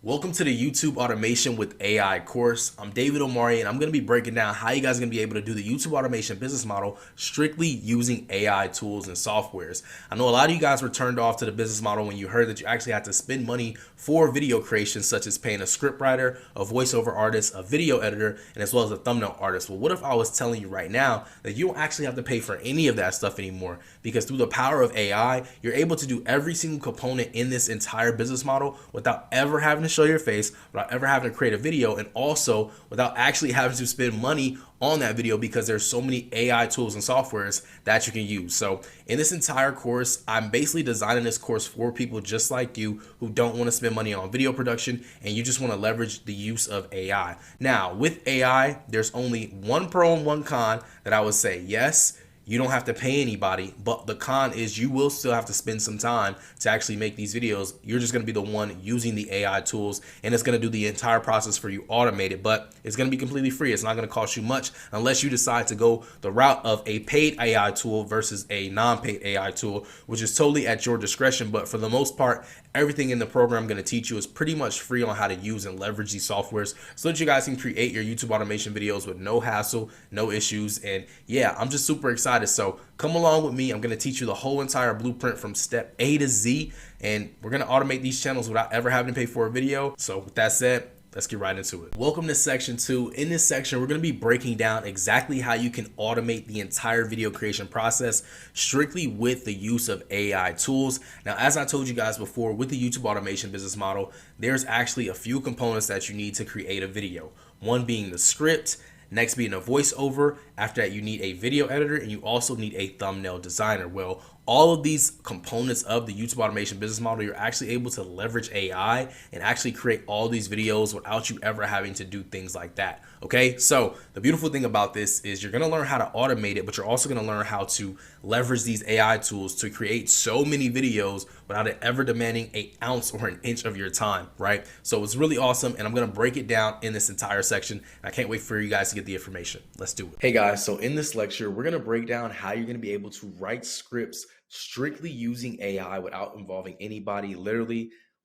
Welcome to the YouTube Automation with AI course. I'm David Omari, and I'm going to be breaking down how you guys are going to be able to do the YouTube automation business model strictly using AI tools and softwares. I know a lot of you guys were turned off to the business model when you heard that you actually had to spend money for video creation, such as paying a script writer, a voiceover artist, a video editor, and as well as a thumbnail artist. Well, what if I was telling you right now that you don't actually have to pay for any of that stuff anymore? Because through the power of AI, you're able to do every single component in this entire business model without ever having to show your face, without ever having to create a video, and also without actually having to spend money on that video, because there's so many AI tools and softwares that you can use. So in this entire course, I'm basically designing this course for people just like you who don't want to spend money on video production and you just want to leverage the use of AI. Now, with AI, there's only one pro and one con that I would say. Yes, you don't have to pay anybody, but the con is you will still have to spend some time to actually make these videos. You're just going to be the one using the AI tools, and it's going to do the entire process for you automated, but it's going to be completely free. It's not going to cost you much unless you decide to go the route of a paid AI tool versus a non-paid AI tool, which is totally at your discretion. But for the most part, everything in the program I'm going to teach you is pretty much free on how to use and leverage these softwares so that you guys can create your YouTube automation videos with no hassle, no issues. And yeah, I'm just super excited. So come along with me. I'm going to teach you the whole entire blueprint from step A to Z, and we're going to automate these channels without ever having to pay for a video. So with that said, let's get right into it. Welcome to section 2. In this section, we're going to be breaking down exactly how you can automate the entire video creation process strictly with the use of AI tools. Now, as I told you guys before, with the YouTube automation business model, there's actually a few components that you need to create a video. One being the script, next being a voiceover. After that, you need a video editor, and you also need a thumbnail designer. Well, all of these components of the YouTube automation business model, you're actually able to leverage AI and actually create all these videos without you ever having to do things like that. Okay, so the beautiful thing about this is you're going to learn how to automate it, but you're also going to learn how to leverage these AI tools to create so many videos without it ever demanding an ounce or an inch of your time, right? So it's really awesome, and I'm going to break it down in this entire section. I can't wait for you guys to get the information. Let's do it. Hey guys, so in this lecture, we're going to break down how you're going to be able to write scripts strictly using AI without involving anybody. We're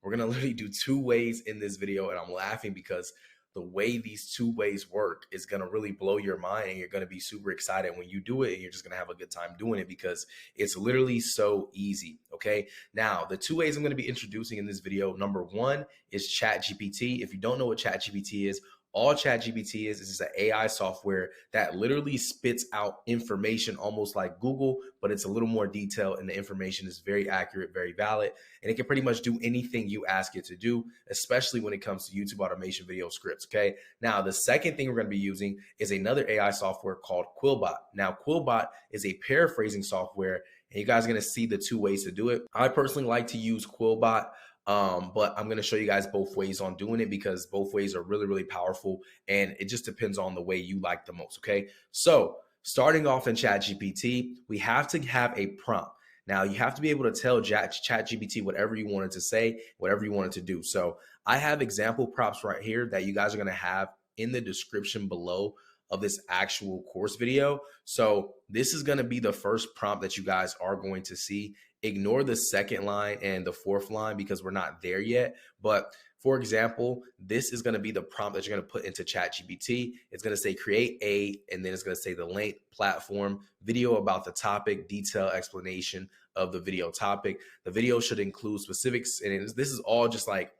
going to literally do 2 ways in this video, and I'm laughing because the way these 2 ways work is going to really blow your mind, and you're going to be super excited when you do it, and you're just going to have a good time doing it because it's literally so easy. Okay, now the 2 ways I'm going to be introducing in this video, number 1 is ChatGPT. If you don't know what ChatGPT is, all ChatGPT is just an AI software that literally spits out information almost like Google, but it's a little more detailed, and the information is very accurate, very valid, and it can pretty much do anything you ask it to do, especially when it comes to YouTube automation video scripts. Okay, now the second thing we're going to be using is another AI software called Quillbot. Now, Quillbot is a paraphrasing software, and you guys are going to see the 2 ways to do it. I personally like to use Quillbot. But I'm going to show you guys both ways on doing it because both ways are really, really powerful, and it just depends on the way you like the most. Okay, so starting off in ChatGPT, we have to have a prompt. Now, you have to be able to tell ChatGPT whatever you wanted to say, whatever you wanted to do. So I have example prompts right here that you guys are going to have in the description below of this actual course video. So this is going to be the first prompt that you guys are going to see. Ignore the second line and the 4th line because we're not there yet. But for example, this is going to be the prompt that you're going to put into ChatGPT. It's going to say create a, and then it's going to say the length, platform, video about the topic, detailed explanation of the video topic. The video should include specifics, and this is all just like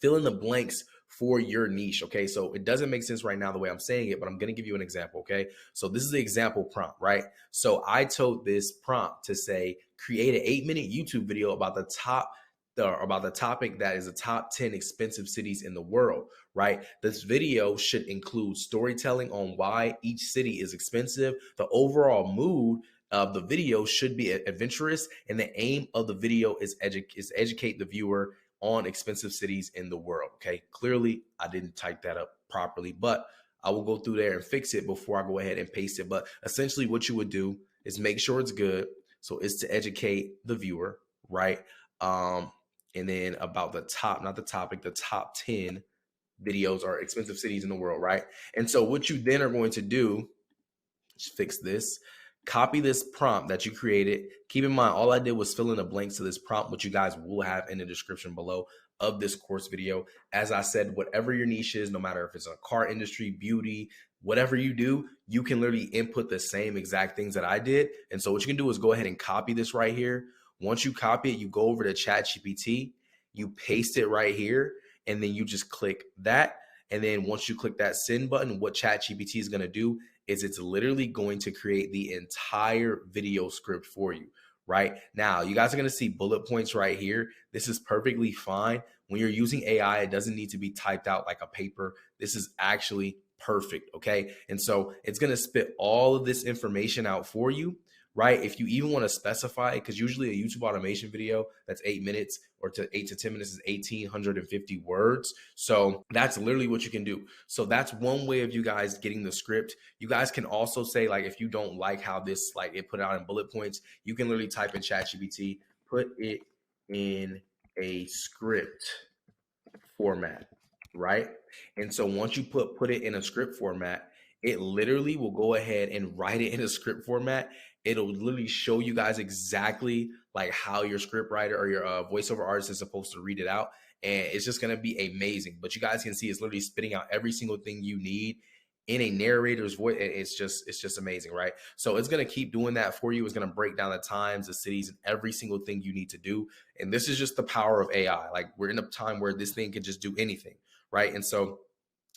fill in the blanks for your niche. Okay, so it doesn't make sense right now the way I'm saying it, but I'm going to give you an example. Okay, so this is the example prompt, right? So I told this prompt to say create an 8-minute YouTube video about the topic that is the top 10 expensive cities in the world, right? This video should include storytelling on why each city is expensive. The overall mood of the video should be adventurous, and the aim of the video is educate the viewer on expensive cities in the world. Okay, clearly I didn't type that up properly, but I will go through there and fix it before I go ahead and paste it. But essentially what you would do is make sure it's good. So it's to educate the viewer, right? And then about the top, not the topic, the top 10 videos are expensive cities in the world, right? And so what you then are going to do, just fix this, copy this prompt that you created. Keep in mind, all I did was fill in the blanks to this prompt, which you guys will have in the description below. of this course video. As I said, whatever your niche is, no matter if it's a car industry, beauty, whatever you do, you can literally input the same exact things that I did. And so what you can do is go ahead and copy this right here. Once you copy it, you go over to ChatGPT, you paste it right here, and then you just click that. And then once you click that send button, what ChatGPT is going to do is it's literally going to create the entire video script for you. Right now, you guys are going to see bullet points right here. This is perfectly fine. When you're using AI, it doesn't need to be typed out like a paper. This is actually perfect. Okay. And so it's going to spit all of this information out for you. Right. If you even want to specify it, because usually a YouTube automation video that's 8 minutes or to 8 to 10 minutes is 1,850 words. So that's literally what you can do. So that's one way of you guys getting the script. You guys can also say, like, if you don't like how this, like, it put out in bullet points, you can literally type in ChatGPT, put it in a script format. Right. And so once you put it in a script format, it literally will go ahead and write it in a script format. It'll literally show you guys exactly like how your script writer or your voiceover artist is supposed to read it out. And it's just going to be amazing. But you guys can see it's literally spitting out every single thing you need in a narrator's voice. It's just amazing, right? So it's going to keep doing that for you. It's going to break down the times, the cities, and every single thing you need to do. And this is just the power of AI. Like, we're in a time where this thing can just do anything, right? And so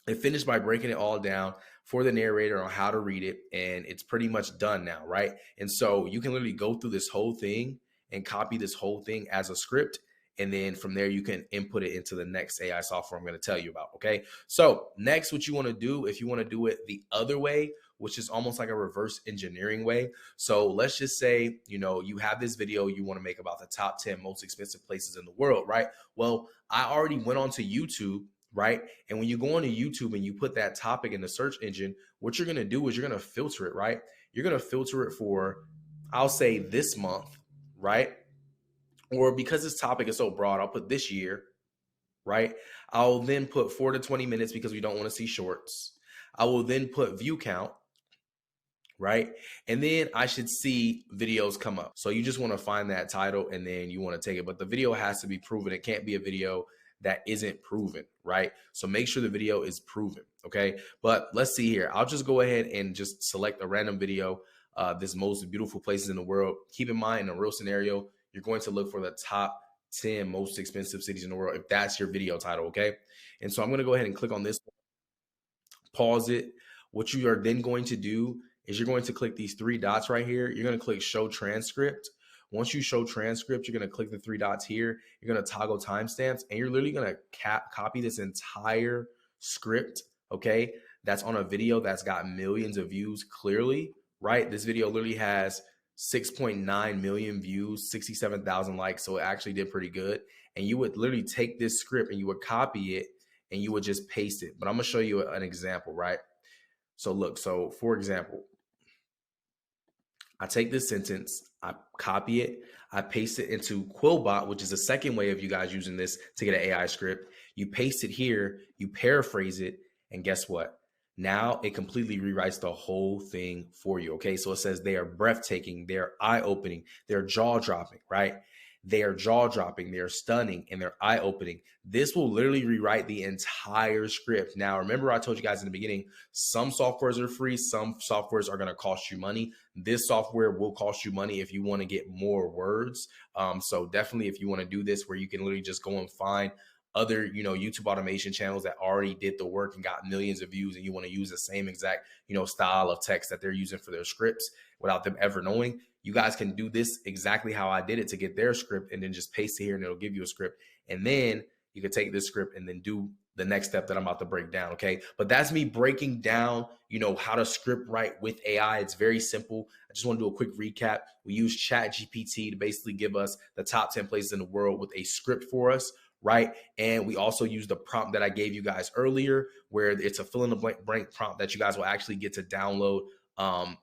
it finished by breaking it all down for the narrator on how to read it, and it's pretty much done now, right? And so you can literally go through this whole thing and copy this whole thing as a script, and then from there you can input it into the next AI software I'm going to tell you about. Okay, so next, what you want to do, if you want to do it the other way, which is almost like a reverse engineering way. So let's just say, you have this video you want to make about the top 10 most expensive places in the world, right? Well, I already went onto YouTube, right? And when you go onto YouTube and you put that topic in the search engine, what you're going to do is you're going to filter it, right? You're going to filter it for, I'll say, this month, right? Or because this topic is so broad, I'll put this year, right? I'll then put 4 to 20 minutes because we don't want to see shorts. I will then put view count, right? And then I should see videos come up. So you just want to find that title and then you want to take it. But the video has to be proven. It can't be a video that isn't proven, right? So make sure the video is proven, okay? But let's see here. I'll just go ahead and just select a random video, this most beautiful places in the world. Keep in mind, in a real scenario, you're going to look for the top 10 most expensive cities in the world if that's your video title, okay? And so I'm gonna go ahead and click on this, pause it. What you are then going to do is you're going to click these 3 dots right here. You're gonna click show transcript. Once you show transcript, you're going to click the 3 dots here. You're going to toggle timestamps, and you're literally going to copy this entire script, okay? That's on a video that's got millions of views clearly, right? This video literally has 6.9 million views, 67,000 likes, so it actually did pretty good. And you would literally take this script and you would copy it and you would just paste it. But I'm going to show you an example, right? So look, so for example, I take this sentence, I copy it, I paste it into Quillbot, which is the second way of you guys using this to get an AI script. You paste it here, you paraphrase it, and guess what? Now it completely rewrites the whole thing for you, okay? So it says they are breathtaking, they're eye-opening, they're jaw-dropping, right? They are jaw-dropping, they're stunning, and they're eye-opening. This will literally rewrite the entire script. Now, remember I told you guys in the beginning, some softwares are free, some softwares are going to cost you money. This software will cost you money if you want to get more words. So definitely, if you want to do this where you can literally just go and find other, YouTube automation channels that already did the work and got millions of views, and you want to use the same exact, style of text that they're using for their scripts without them ever knowing, you guys can do this exactly how I did it to get their script, and then just paste it here and it'll give you a script. And then you can take this script and then do the next step that I'm about to break down, okay? But that's me breaking down, how to script write with AI. It's very simple. I just want to do a quick recap. We use ChatGPT to basically give us the top 10 places in the world with a script for us, right? And we also use the prompt that I gave you guys earlier, where it's a fill in the blank prompt that you guys will actually get to download.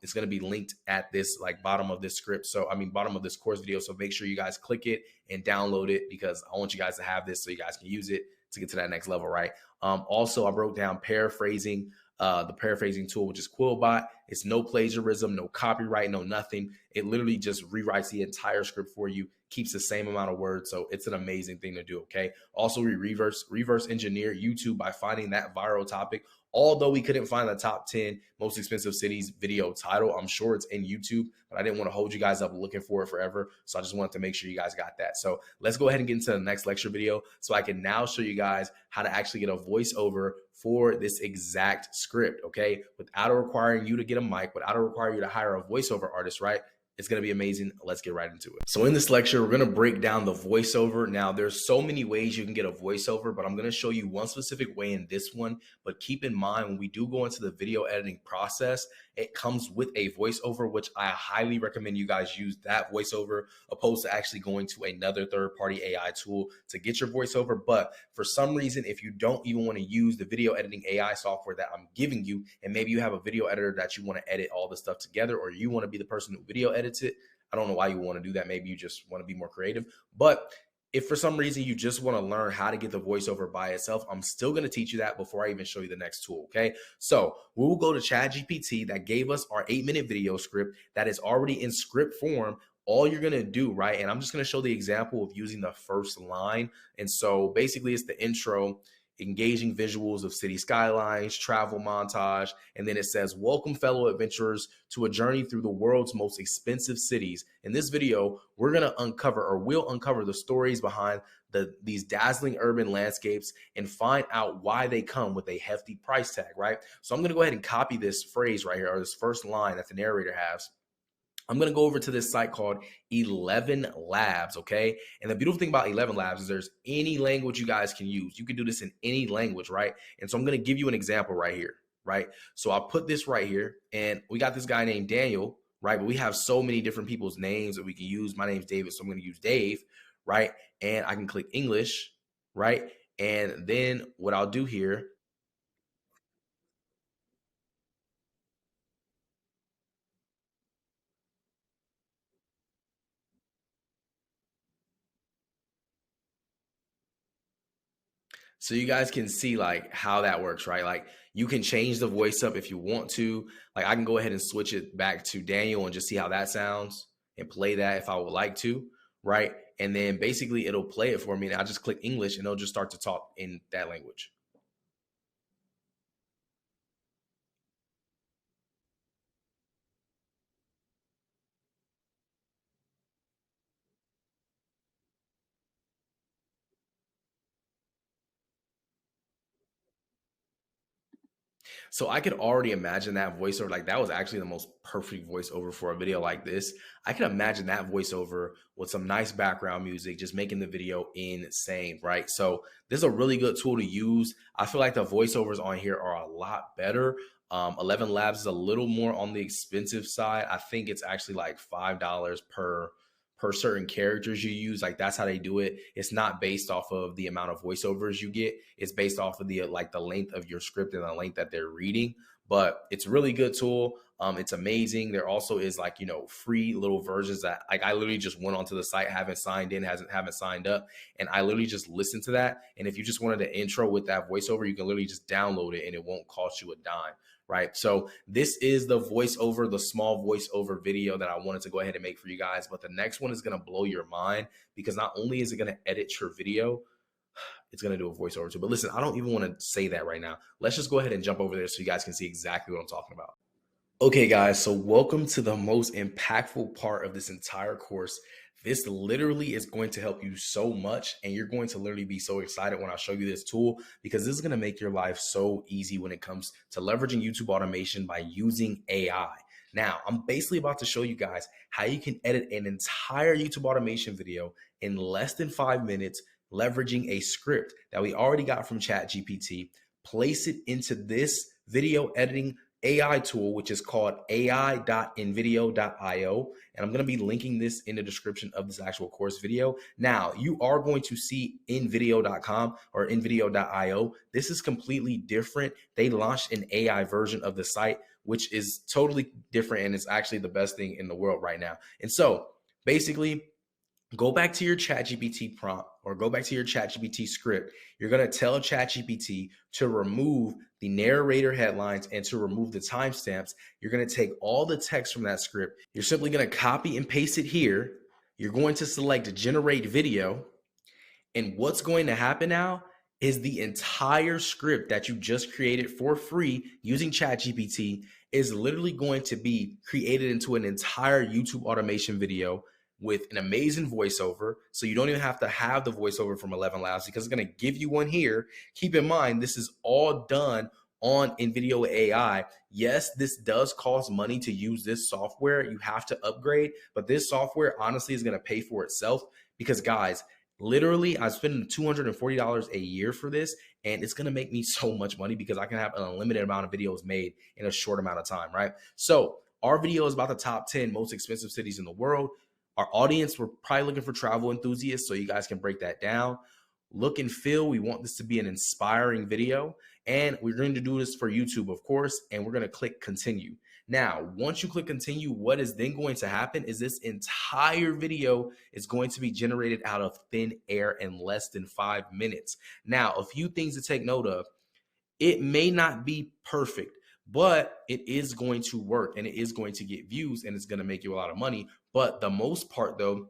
It's going to be linked at this bottom of this script. So, bottom of this course video. So make sure you guys click it and download it, because I want you guys to have this so you guys can use it to get to that next level, right? Also, I broke down paraphrasing, the paraphrasing tool, which is Quillbot. It's no plagiarism, no copyright, no nothing. It literally just rewrites the entire script for you, keeps the same amount of words. So it's an amazing thing to do. Okay. Also, we reverse engineer YouTube by finding that viral topic. Although we couldn't find the top 10 most expensive cities video title, I'm sure it's in YouTube, but I didn't want to hold you guys up looking for it forever. So I just wanted to make sure you guys got that. So let's go ahead and get into the next lecture video so I can now show you guys how to actually get a voiceover for this exact script, okay? Without requiring you to get a mic, without requiring you to hire a voiceover artist, right? It's going to be amazing. Let's get right into it. So in this lecture, we're going to break down the voiceover. Now, there's so many ways you can get a voiceover, but I'm going to show you one specific way in this one. But keep in mind, when we do go into the video editing process, it comes with a voiceover, which I highly recommend you guys use that voiceover opposed to actually going to another third-party AI tool to get your voiceover. But for some reason, if you don't even want to use the video editing AI software that I'm giving you, and maybe you have a video editor that you want to edit all the stuff together, or you want to be the person who video edits it, I don't know why you want to do that. Maybe you just want to be more creative. But if for some reason you just want to learn how to get the voiceover by itself, I'm still going to teach you that before I even show you the next tool, okay? So we will go to ChatGPT that gave us our 8-minute video script that is already in script form. All you're going to do, right? And I'm just going to show the example of using the first line. And so basically it's the intro, engaging visuals of city skylines, travel montage, and then it says, welcome fellow adventurers to a journey through the world's most expensive cities. In this video, we're going to uncover, or we'll uncover, the stories behind these dazzling urban landscapes and find out why they come with a hefty price tag, right? So I'm going to go ahead and copy this phrase right here, or this first line that the narrator has. I'm going to go over to this site called 11 Labs, okay? And the beautiful thing about 11 Labs is there's any language you guys can use. You can do this in any language, right? And so I'm going to give you an example right here, right? So I'll put this right here, and we got this guy named Daniel, right? But we have so many different people's names that we can use. My name's David, so I'm going to use Dave, right? And I can click English, right? And then what I'll do here, so you guys can see like how that works, right? Like you can change the voice up if you want to. Like I can go ahead and switch it back to Daniel and just see how that sounds and play that if I would like to, right? And then basically it'll play it for me, and I'll just click English and it'll just start to talk in that language. So I could already imagine that voiceover. Like that was actually the most perfect voiceover for a video like this. I can imagine that voiceover with some nice background music, just making the video insane, right? So this is a really good tool to use. I feel like the voiceovers on here are a lot better. 11 Labs is a little more on the expensive side. I think it's actually like $5 per certain characters you use. Like that's how they do it. It's not based off of the amount of voiceovers you get. It's based off of the length of your script and the length that they're reading. But it's a really good tool. It's amazing. There also is like, free little versions that like I literally just went onto the site, haven't signed in, haven't signed up, and I literally just listened to that. And if you just wanted the intro with that voiceover, you can literally just download it and it won't cost you a dime. Right. So this is the voiceover, the small voiceover video that I wanted to go ahead and make for you guys. But the next one is going to blow your mind because not only is it going to edit your video, it's going to do a voiceover too. But listen, I don't even want to say that right now. Let's just go ahead and jump over there so you guys can see exactly what I'm talking about. Okay, guys, so welcome to the most impactful part of this entire course. This literally is going to help you so much, and you're going to literally be so excited when I show you this tool because this is going to make your life so easy when it comes to leveraging YouTube automation by using AI. Now, I'm basically about to show you guys how you can edit an entire YouTube automation video in less than 5 minutes, leveraging a script that we already got from ChatGPT, place it into this video editing AI tool, which is called ai.nvideo.io. And I'm going to be linking this in the description of this actual course video. Now, you are going to see nvideo.com or nvideo.io. This is completely different. They launched an AI version of the site, which is totally different. And it's actually the best thing in the world right now. And so basically, go back to your ChatGPT prompt or go back to your ChatGPT script. You're going to tell ChatGPT to remove the narrator headlines and to remove the timestamps. You're going to take all the text from that script. You're simply going to copy and paste it here. You're going to select generate video. And what's going to happen now is the entire script that you just created for free using ChatGPT is literally going to be created into an entire YouTube automation video with an amazing voiceover. So you don't even have to have the voiceover from 11 Labs because it's going to give you one here. Keep in mind, this is all done on NVIDIA AI. Yes, this does cost money to use this software. You have to upgrade, but this software honestly is going to pay for itself because guys, literally, I'm spending $240 a year for this, and it's gonna make me so much money because I can have an unlimited amount of videos made in a short amount of time, right? So our video is about the top 10 most expensive cities in the world. Our audience, we're probably looking for travel enthusiasts, so you guys can break that down. Look and feel, we want this to be an inspiring video, and we're going to do this for YouTube, of course, and we're gonna click continue. Now, once you click continue, what is then going to happen is this entire video is going to be generated out of thin air in less than 5 minutes. Now, a few things to take note of. It may not be perfect, but it is going to work and it is going to get views and it's going to make you a lot of money. But the most part though,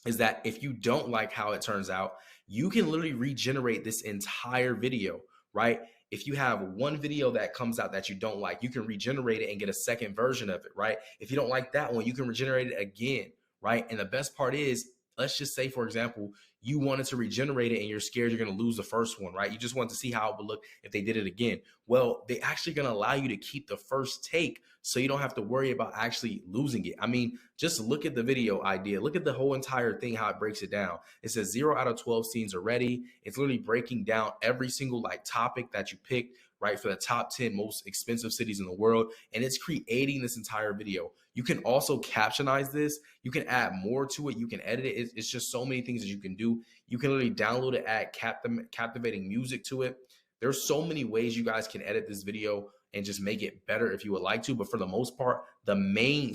is that if you don't like how it turns out, you can literally regenerate this entire video, right? If you have one video that comes out that you don't like, you can regenerate it and get a second version of it, right? If you don't like that one, you can regenerate it again, right? And the best part is, let's just say, for example, you wanted to regenerate it and you're scared you're going to lose the first one, right? You just want to see how it would look if they did it again. Well, they actually going to allow you to keep the first take so you don't have to worry about actually losing it. I mean, just look at the video idea. Look at the whole entire thing, how it breaks it down. It says 0 out of 12 scenes are ready. It's literally breaking down every single like topic that you picked, right, for the top 10 most expensive cities in the world. And it's creating this entire video. You can also captionize this. You can add more to it. You can edit it. It's just so many things that you can do. You can literally download it, add captivating music to it. There's so many ways you guys can edit this video and just make it better if you would like to. But for the most part, the main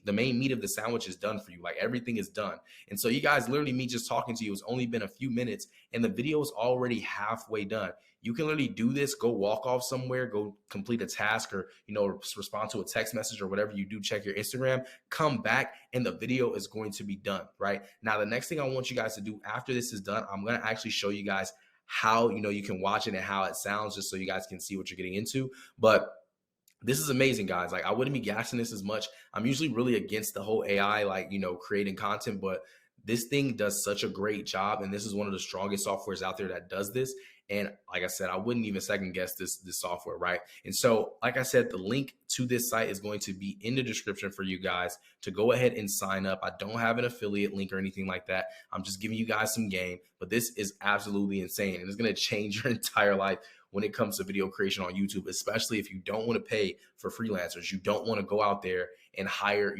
meat of the sandwich is done for you. Like everything is done. And so you guys, literally me just talking to you, it's only been a few minutes and the video is already halfway done. You can literally do this, go walk off somewhere, go complete a task or, respond to a text message or whatever you do, check your Instagram, come back and the video is going to be done, right? Now, the next thing I want you guys to do after this is done, I'm going to actually show you guys how, you can watch it and how it sounds just so you guys can see what you're getting into. But this is amazing, guys. Like I wouldn't be gassing this as much. I'm usually really against the whole AI, like, creating content, but this thing does such a great job. And this is one of the strongest softwares out there that does this. And like I said, I wouldn't even second guess this software, right? And so, like I said, the link to this site is going to be in the description for you guys to go ahead and sign up. I don't have an affiliate link or anything like that. I'm just giving you guys some game, but this is absolutely insane. And it's going to change your entire life when it comes to video creation on YouTube, especially if you don't want to pay for freelancers. You don't want to go out there and hire,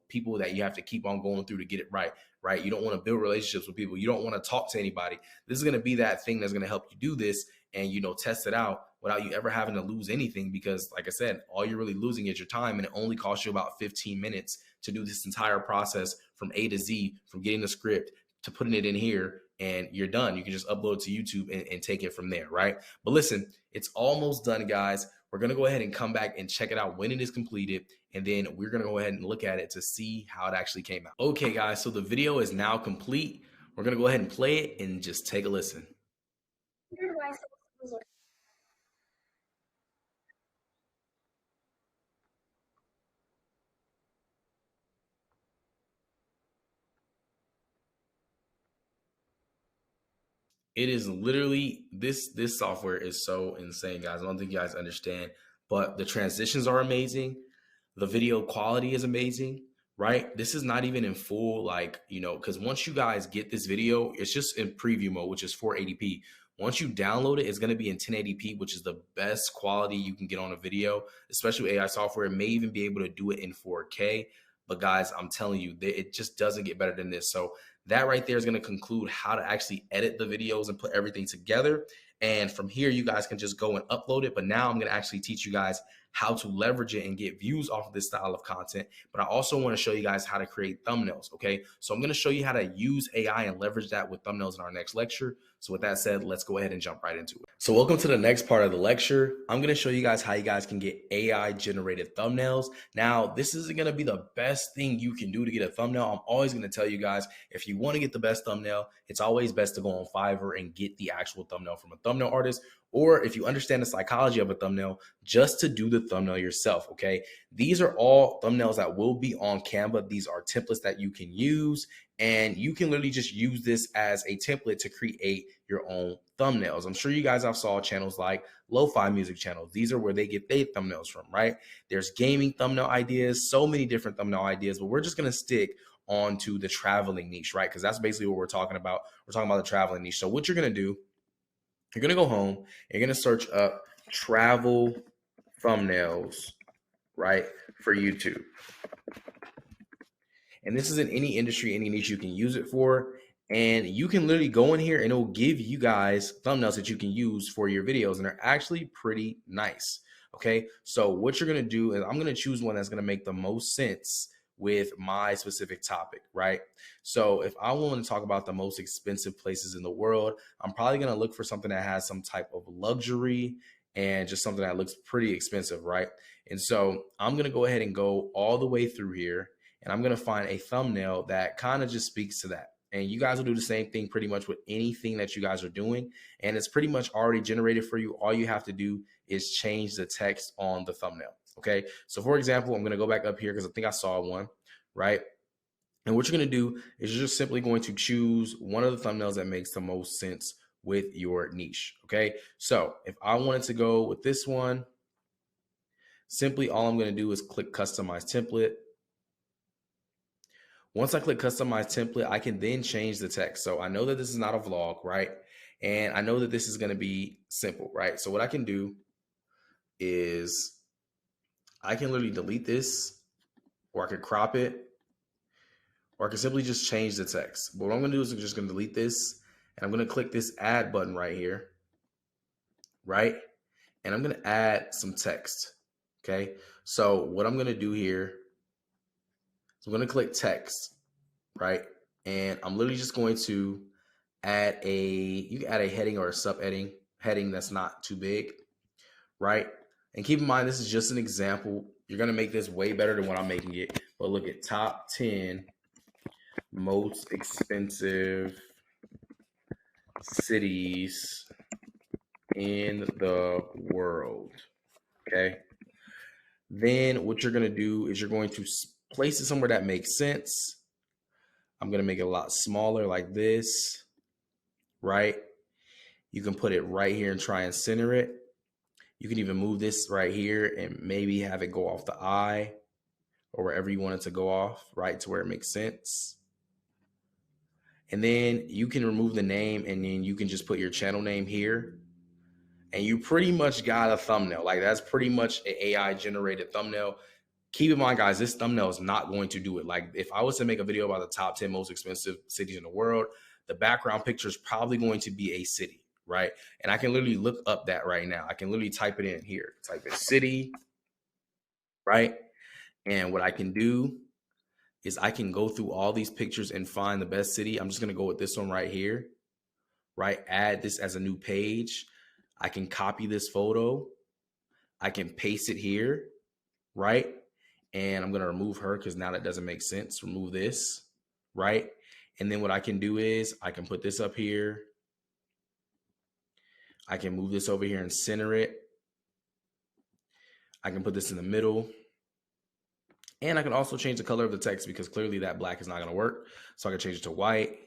people that you have to keep on going through to get it right? You don't want to build relationships with people. You don't want to talk to anybody. This is going to be that thing that's going to help you do this and, test it out without you ever having to lose anything. Because like I said, all you're really losing is your time, and it only costs you about 15 minutes to do this entire process from A to Z, from getting the script to putting it in here, and you're done. You can just upload it to YouTube and take it from there, right? But listen, it's almost done, guys. We're going to go ahead and come back and check it out when it is completed. And then we're going to go ahead and look at it to see how it actually came out. Okay, guys, so the video is now complete. We're going to go ahead and play it and just take a listen. It is literally this software is so insane, guys. I don't think you guys understand, but the transitions are amazing. The video quality is amazing, right? This is not even in full, like, because once you guys get this video, it's just in preview mode, which is 480p. Once you download it, it's going to be in 1080p, which is the best quality you can get on a video, especially with AI software. It may even be able to do it in 4K. But guys, I'm telling you, it just doesn't get better than this. So that right there is going to conclude how to actually edit the videos and put everything together. And from here, you guys can just go and upload it. But now I'm going to actually teach you guys how to leverage it and get views off of this style of content, but I also want to show you guys how to create thumbnails, okay? So I'm going to show you how to use AI and leverage that with thumbnails in our next lecture. So with that said, let's go ahead and jump right into it. So welcome to the next part of the lecture. I'm going to show you guys how you guys can get AI generated thumbnails. Now, this isn't going to be the best thing you can do to get a thumbnail. I'm always going to tell you guys, if you want to get the best thumbnail, it's always best to go on Fiverr and get the actual thumbnail from a thumbnail artist. Or if you understand the psychology of a thumbnail, just to do the thumbnail yourself, okay? These are all thumbnails that will be on Canva. These are templates that you can use, and you can literally just use this as a template to create your own thumbnails. I'm sure you guys have saw channels like lo-fi music channels. These are where they get their thumbnails from, right? There's gaming thumbnail ideas, so many different thumbnail ideas, but we're just going to stick onto the traveling niche, right? Because that's basically what we're talking about. We're talking about the traveling niche. So what you're going to do, you're going to go home, you're going to search up travel thumbnails, right, for YouTube. And this is in any industry, any niche you can use it for. And you can literally go in here and it will give you guys thumbnails that you can use for your videos. And they're actually pretty nice. Okay. So what you're going to do is I'm going to choose one that's going to make the most sense with my specific topic, right? So if I want to talk about the most expensive places in the world, I'm probably going to look for something that has some type of luxury and just something that looks pretty expensive, right? And so I'm going to go ahead and go all the way through here, and I'm going to find a thumbnail that kind of just speaks to that. And you guys will do the same thing pretty much with anything that you guys are doing. And it's pretty much already generated for you. All you have to do is change the text on the thumbnail. Okay. So for example, I'm going to go back up here because I think I saw one, right? And what you're going to do is you're just simply going to choose one of the thumbnails that makes the most sense with your niche. Okay. So if I wanted to go with this one, simply all I'm going to do is click customize template. Once I click customize template, I can then change the text. So I know that this is not a vlog, right? And I know that this is going to be simple, right? So what I can do is I can literally delete this, or I could crop it, or I can simply just change the text. But what I'm going to do is I'm just going to delete this, and I'm going to click this add button right here, right? And I'm going to add some text, okay? So what I'm going to do here is I'm going to click text, right? And I'm literally just going to add you can add a heading or a heading that's not too big, right? And keep in mind, this is just an example. You're going to make this way better than what I'm making it. But look at top 10 most expensive cities in the world. Okay. Then what you're going to do is you're going to place it somewhere that makes sense. I'm going to make it a lot smaller like this, right? You can put it right here and try and center it. You can even move this right here and maybe have it go off the eye or wherever you want it to go off, right, to where it makes sense. And then you can remove the name, and then you can just put your channel name here. And you pretty much got a thumbnail. Like, that's pretty much an AI generated thumbnail. Keep in mind, guys, this thumbnail is not going to do it. Like, if I was to make a video about the top 10 most expensive cities in the world, the background picture is probably going to be a city, right? And I can literally look up that right now. I can literally type it in here. Type in city, right? And what I can do is I can go through all these pictures and find the best city. I'm just going to go with this one right here, right? Add this as a new page. I can copy this photo. I can paste it here, right? And I'm going to remove her because now that doesn't make sense. Remove this, right? And then what I can do is I can put this up here. I can move this over here and center it. I can put this in the middle. And I can also change the color of the text because clearly that black is not going to work. So I can change it to white.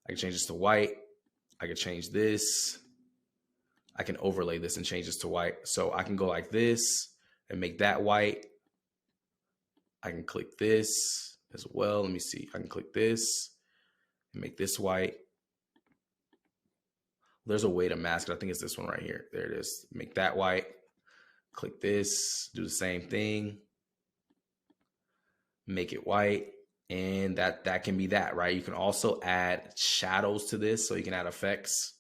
I can change this to white. I can change this. I can overlay this and change this to white. So I can go like this and make that white. I can click this as well. Let me see. I can click this and make this white. There's a way to mask it. I think it's this one right here. There it is. Make that white. Click this. Do the same thing. Make it white. And that can be that, right? You can also add shadows to this, so you can add effects,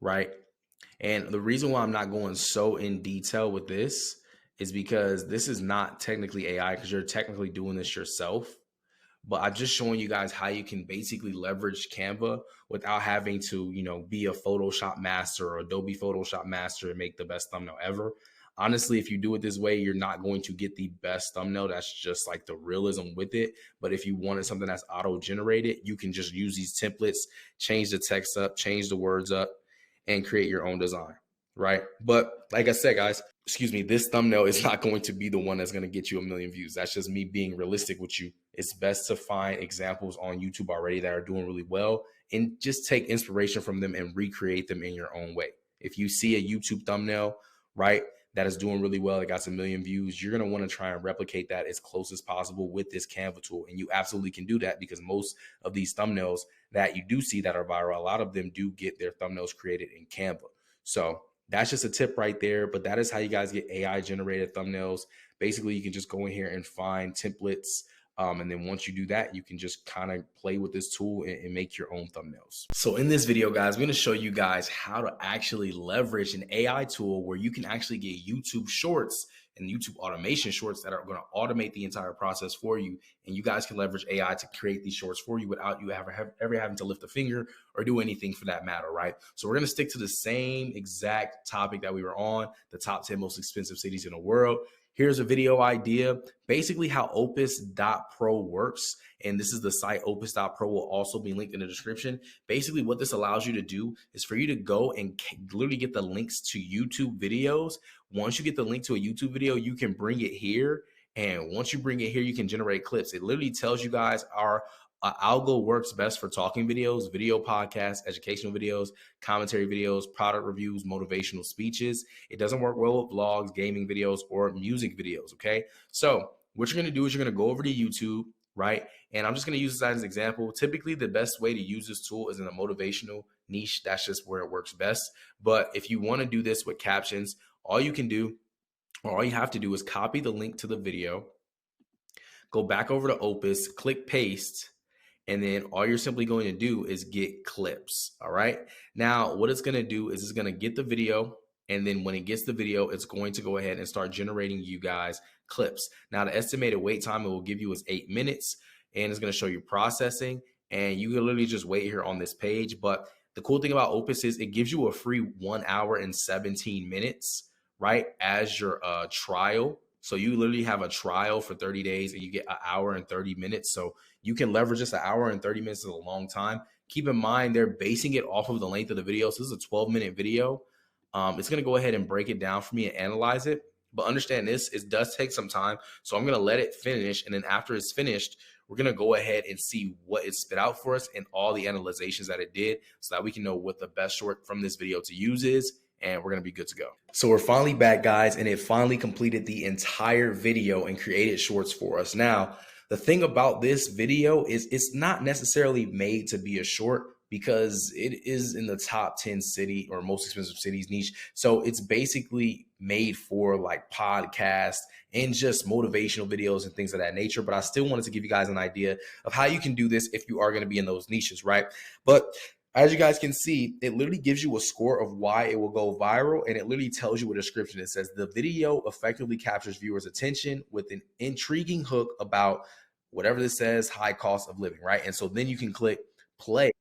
right? And the reason why I'm not going so in detail with this is because this is not technically AI, because you're technically doing this yourself. But I'm just showing you guys how you can basically leverage Canva without having to, be a Photoshop master or Adobe Photoshop master and make the best thumbnail ever. Honestly, if you do it this way, you're not going to get the best thumbnail. That's just like the realism with it. But if you wanted something that's auto-generated, you can just use these templates, change the text up, change the words up, and create your own design, right? But like I said, guys, this thumbnail is not going to be the one that's going to get you 1 million views. That's just me being realistic with you. It's best to find examples on YouTube already that are doing really well and just take inspiration from them and recreate them in your own way. If you see a YouTube thumbnail, right, that is doing really well, it got 1 million views, you're going to want to try and replicate that as close as possible with this Canva tool. And you absolutely can do that, because most of these thumbnails that you do see that are viral, a lot of them do get their thumbnails created in Canva. So that's just a tip right there, but that is how you guys get AI generated thumbnails. Basically, you can just go in here and find templates. And then once you do that, you can just kind of play with this tool and make your own thumbnails. So in this video, guys, I'm going to show you guys how to actually leverage an AI tool where you can actually get YouTube shorts and YouTube automation shorts that are going to automate the entire process for you. And you guys can leverage AI to create these shorts for you without you ever having to lift a finger or do anything for that matter, right? So we're going to stick to the same exact topic that we were on, the top 10 most expensive cities in the world. Here's a video idea, basically how Opus.pro works. And this is the site. Opus.pro will also be linked in the description. Basically, what this allows you to do is for you to go and literally get the links to YouTube videos. Once you get the link to a YouTube video, you can bring it here. And once you bring it here, you can generate clips. It literally tells you guys our algo works best for talking videos, video podcasts, educational videos, commentary videos, product reviews, motivational speeches. It doesn't work well with vlogs, gaming videos, or music videos, okay? So what you're gonna do is you're gonna go over to YouTube, right? And I'm just gonna use this as an example. Typically, the best way to use this tool is in a motivational niche. That's just where it works best. But if you wanna do this with captions, all you can do, or all you have to do is copy the link to the video, go back over to Opus, click paste, and then all you're simply going to do is get clips. All right. Now, what it's going to do is it's going to get the video. And then when it gets the video, it's going to go ahead and start generating you guys clips. Now, the estimated wait time it will give you is 8 minutes. And it's going to show you processing. And you can literally just wait here on this page. But the cool thing about Opus is it gives you a free 1 hour and 17 minutes, right, as your trial. So you literally have a trial for 30 days and you get 1 hour and 30 minutes. So you can leverage this. 1 hour and 30 minutes is a long time. Keep in mind, they're basing it off of the length of the video. So this is a 12-minute video. It's going to go ahead and break it down for me and analyze it. But understand this, it does take some time. So I'm going to let it finish. And then after it's finished, we're going to go ahead and see what it spit out for us and all the analyzations that it did so that we can know what the best short from this video to use is. And we're going to be good to go. So we're finally back, guys, and it finally completed the entire video and created shorts for us. Now, the thing about this video is it's not necessarily made to be a short because it is in the top 10 city or most expensive cities niche. So it's basically made for like podcasts and just motivational videos and things of that nature. But I still wanted to give you guys an idea of how you can do this if you are going to be in those niches, right? But as you guys can see, it literally gives you a score of why it will go viral. And it literally tells you a description. It says the video effectively captures viewers' attention with an intriguing hook about whatever this says, high cost of living, right? And so then you can click play.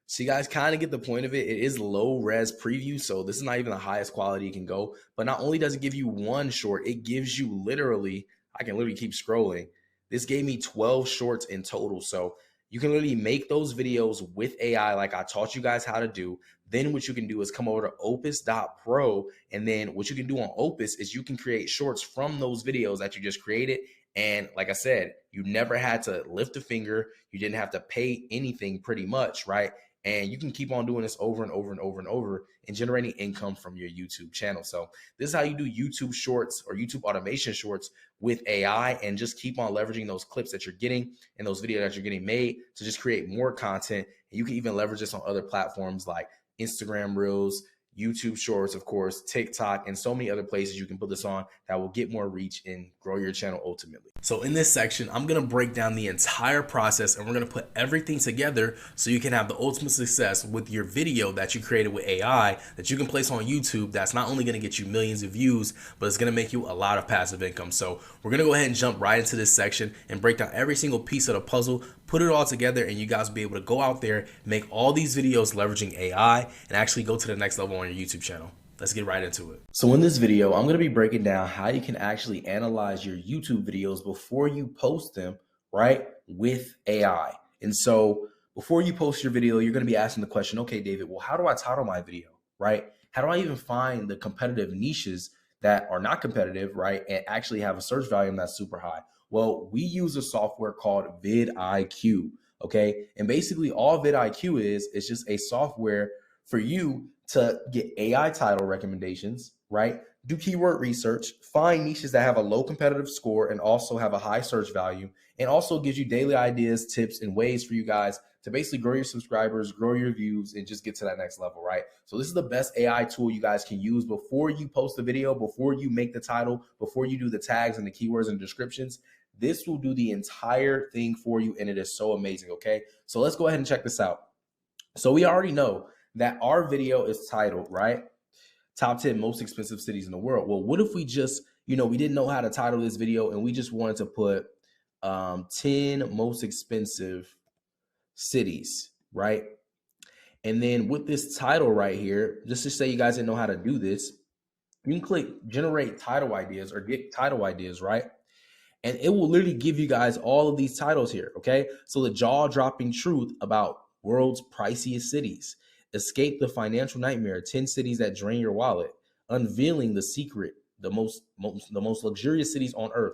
So you guys kind of get the point of it. It is low res preview. So this is not even the highest quality it can go. But not only does it give you one short, it gives you literally, I can literally keep scrolling. This gave me 12 shorts in total. So you can literally make those videos with AI like I taught you guys how to do. Then what you can do is come over to Opus.pro. And then what you can do on Opus is you can create shorts from those videos that you just created. And like I said, you never had to lift a finger. You didn't have to pay anything pretty much, right? And you can keep on doing this over and over and over and over and generating income from your YouTube channel. So this is how you do YouTube shorts or YouTube automation shorts with AI, and just keep on leveraging those clips that you're getting and those videos that you're getting made to just create more content. And you can even leverage this on other platforms like Instagram Reels, YouTube Shorts, of course, TikTok, and so many other places you can put this on that will get more reach and grow your channel ultimately. So in this section, I'm going to break down the entire process and we're going to put everything together so you can have the ultimate success with your video that you created with AI that you can place on YouTube. That's not only going to get you millions of views, but it's going to make you a lot of passive income. So we're going to go ahead and jump right into this section and break down every single piece of the puzzle, put it all together, and you guys will be able to go out there, make all these videos leveraging AI, and actually go to the next level on your YouTube channel. Let's get right into it. So in this video, I'm going to be breaking down how you can actually analyze your YouTube videos before you post them, right, with AI. And so before you post your video, you're going to be asking the question, okay, David, well, how do I title my video, right? How do I even find the competitive niches that are not competitive, right, and actually have a search volume that's super high? Well, we use a software called vidIQ, okay? And basically all vidIQ is just a software for you to get AI title recommendations, right? Do keyword research, find niches that have a low competitive score and also have a high search value, and also gives you daily ideas, tips, and ways for you guys to basically grow your subscribers, grow your views, and just get to that next level, right? So this is the best AI tool you guys can use before you post a video, before you make the title, before you do the tags and the keywords and descriptions. This will do the entire thing for you, and it is so amazing, okay? So let's go ahead and check this out. So we already know that our video is titled, right? Top 10 most expensive cities in the world. Well, what if we just, we didn't know how to title this video and we just wanted to put 10 most expensive cities, right? And then with this title right here, just to say you guys didn't know how to do this, you can click generate title ideas or get title ideas, right? And it will literally give you guys all of these titles here, okay? So the jaw-dropping truth about world's priciest cities, escape the financial nightmare, 10 cities that drain your wallet, unveiling the secret, the most luxurious cities on earth,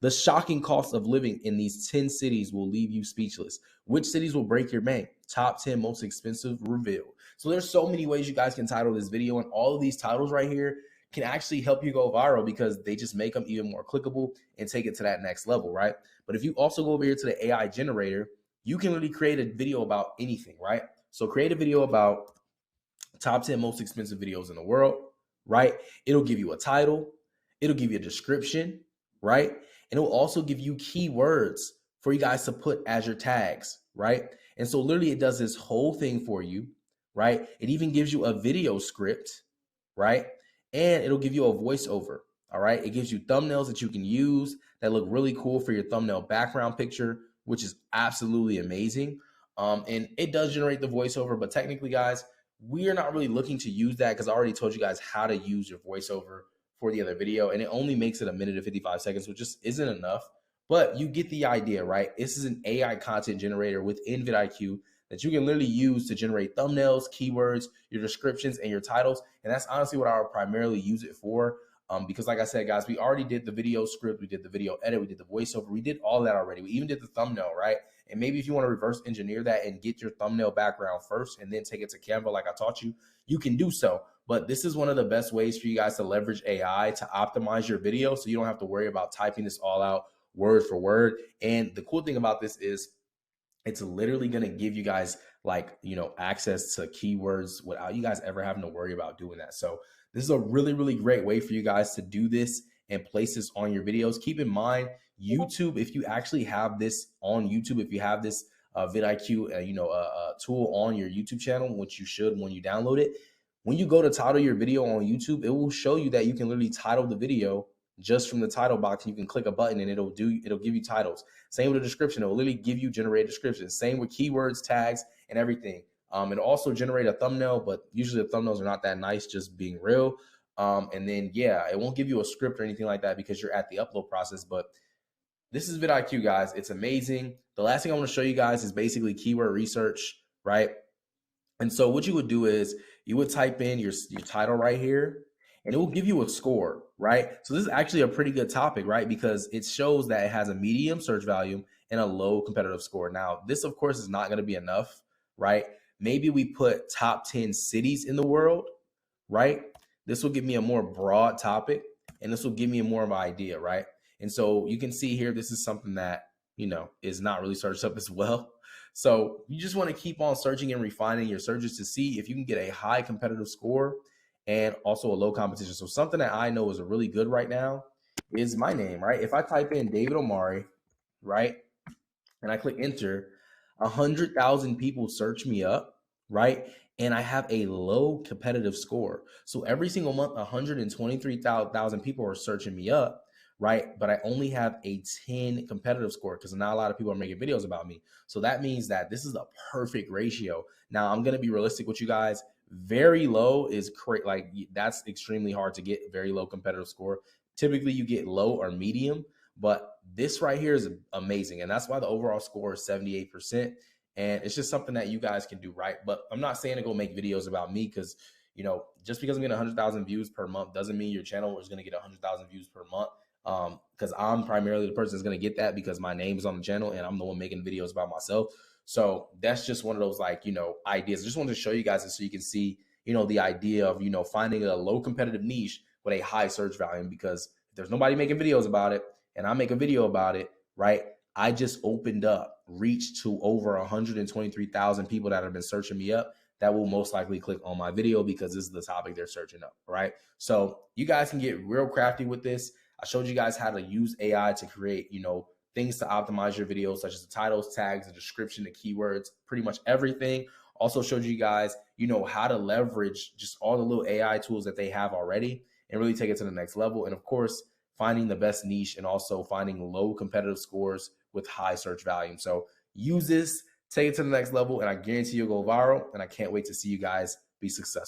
the shocking cost of living in these 10 cities will leave you speechless. Which cities will break your bank? Top 10 most expensive revealed. So there's so many ways you guys can title this video, and all of these titles right here can actually help you go viral because they just make them even more clickable and take it to that next level, right? But if you also go over here to the AI generator, you can really create a video about anything, right? So create a video about top 10 most expensive videos in the world, right? It'll give you a title, it'll give you a description, right? And it will also give you keywords for you guys to put as your tags, right? And so literally it does this whole thing for you, right? It even gives you a video script, right? And it'll give you a voiceover, all right? It gives you thumbnails that you can use that look really cool for your thumbnail background picture, which is absolutely amazing. And it does generate the voiceover, but technically, guys, we are not really looking to use that because I already told you guys how to use your voiceover for the other video, and it only makes it 1 minute and 55 seconds, which just isn't enough. But you get the idea, right? This is an AI content generator within vidIQ that you can literally use to generate thumbnails, keywords, your descriptions, and your titles. And that's honestly what I would primarily use it for. Because like I said, guys, we already did the video script, we did the video edit, we did the voiceover, we did all that already. We even did the thumbnail, right? And maybe if you want to reverse engineer that and get your thumbnail background first and then take it to Canva like I taught you, you can do so. But this is one of the best ways for you guys to leverage AI to optimize your video so you don't have to worry about typing this all out word for word. And the cool thing about this is it's literally going to give you guys access to keywords without you guys ever having to worry about doing that. So this is a really, really great way for you guys to do this and place this on your videos. Keep in mind, YouTube, if you actually have this on YouTube, if you have this vidIQ tool on your YouTube channel, which you should when you download it, when you go to title your video on YouTube, it will show you that you can literally title the video just from the title box. You can click a button and it'll give you titles. Same with the description. It will literally give you generated descriptions. Same with keywords, tags, and everything. It'll also generate a thumbnail, but usually the thumbnails are not that nice, just being real. And then, yeah, it won't give you a script or anything like that because you're at the upload process. But this is vidIQ, guys. It's amazing. The last thing I want to show you guys is basically keyword research, right? And so what you would do is you would type in your title right here, and it will give you a score, right? So this is actually a pretty good topic, right? Because it shows that it has a medium search value and a low competitive score. Now, this, of course, is not going to be enough, right? Maybe we put top 10 cities in the world, right? This will give me a more broad topic, and this will give me more of an idea, right? And so you can see here, this is something that, is not really searched up as well. So you just want to keep on searching and refining your searches to see if you can get a high competitive score and also a low competition. So something that I know is really good right now is my name, right? If I type in David Omari, right, and I click enter, 100,000 people search me up, right? And I have a low competitive score. So every single month, 123,000 people are searching me up, right? But I only have a 10 competitive score because not a lot of people are making videos about me. So that means that this is a perfect ratio. Now, I'm going to be realistic with you guys. Very low is like that's extremely hard to get, very low competitive score. Typically, you get low or medium, but this right here is amazing. And that's why the overall score is 78%. And it's just something that you guys can do, right? But I'm not saying to go make videos about me because, you know, just because I'm getting 100,000 views per month doesn't mean your channel is going to get 100,000 views per month. Because I'm primarily the person that's going to get that because my name is on the channel and I'm the one making videos about myself. So that's just one of those, like, you know, ideas. I just wanted to show you guys this so you can see, you know, the idea of, you know, finding a low competitive niche with a high search volume, because if there's nobody making videos about it and I make a video about it, right? I just opened up reach to over 123,000 people that have been searching me up that will most likely click on my video because this is the topic they're searching up, right? So you guys can get real crafty with this. I showed you guys how to use AI to create, you know, things to optimize your videos, such as the titles, tags, the description, the keywords, pretty much everything. Also showed you guys, you know, how to leverage just all the little AI tools that they have already and really take it to the next level. And of course, finding the best niche and also finding low competitive scores with high search volume. So use this, take it to the next level, and I guarantee you'll go viral. And I can't wait to see you guys be successful.